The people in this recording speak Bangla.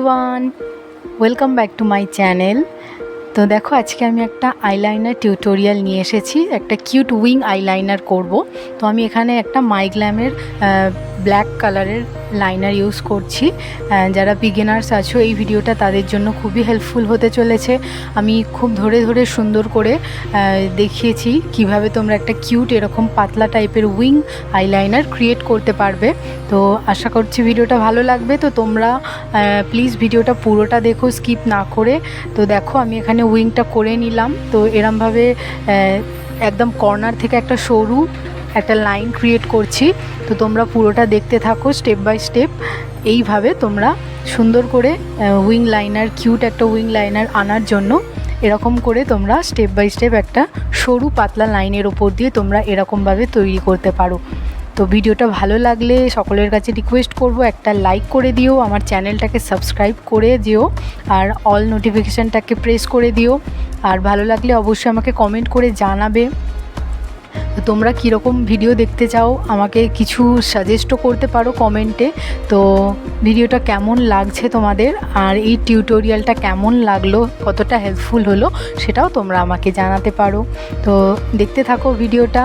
Everyone, welcome back to my channel. তো দেখো, আজকে আমি একটা আইলাইনার টিউটোরিয়াল নিয়ে এসেছি। একটা কিউট উইং আইলাইনার করব। তো আমি এখানে একটা মাইগ্ল্যামের ব্ল্যাক কালারের লাইনার ইউজ করছি। যারা বিগিনার্স আছো, এই ভিডিওটা তাদের জন্য খুবই হেল্পফুল হতে চলেছে। আমি খুব ধরে ধরে সুন্দর করে দেখিয়েছি কিভাবে তোমরা একটা কিউট এরকম পাতলা টাইপের উইং আইলাইনার ক্রিয়েট করতে পারবে। তো আশা করছি ভিডিওটা ভালো লাগবে। তো তোমরা প্লিজ ভিডিওটা পুরোটা দেখো, স্কিপ না করে। তো দেখো, আমি এখানে উইংটা করে নিলাম। তো এরমভাবে একদম কর্নার থেকে একটা সরু একটা লাইন ক্রিয়েট করছি। তো তোমরা পুরোটা দেখতে থাকো স্টেপ বাই স্টেপ। এইভাবে তোমরা সুন্দর করে উইং লাইনার, কিউট একটা উইং লাইনার আনার জন্য এরকম করে তোমরা স্টেপ বাই স্টেপ একটা সরু পাতলা লাইনের ওপর দিয়ে তোমরা এরকমভাবে তৈরি করতে পারো। তো ভিডিওটা ভালো লাগলে সকলের কাছে রিকোয়েস্ট করব, একটা লাইক করে দিও, আমার চ্যানেলটাকে সাবস্ক্রাইব করে দিও, আর অল নোটিফিকেশানটাকে প্রেস করে দিও। আর ভালো লাগলে অবশ্যই আমাকে কমেন্ট করে জানাবে তো তোমরা কীরকম ভিডিও দেখতে চাও। আমাকে কিছু সাজেস্টও করতে পারো কমেন্টে। তো ভিডিওটা কেমন লাগছে তোমাদের, আর এই টিউটোরিয়ালটা কেমন লাগলো, কতটা হেল্পফুল হলো, সেটাও তোমরা আমাকে জানাতে পারো। তো দেখতে থাকো ভিডিওটা।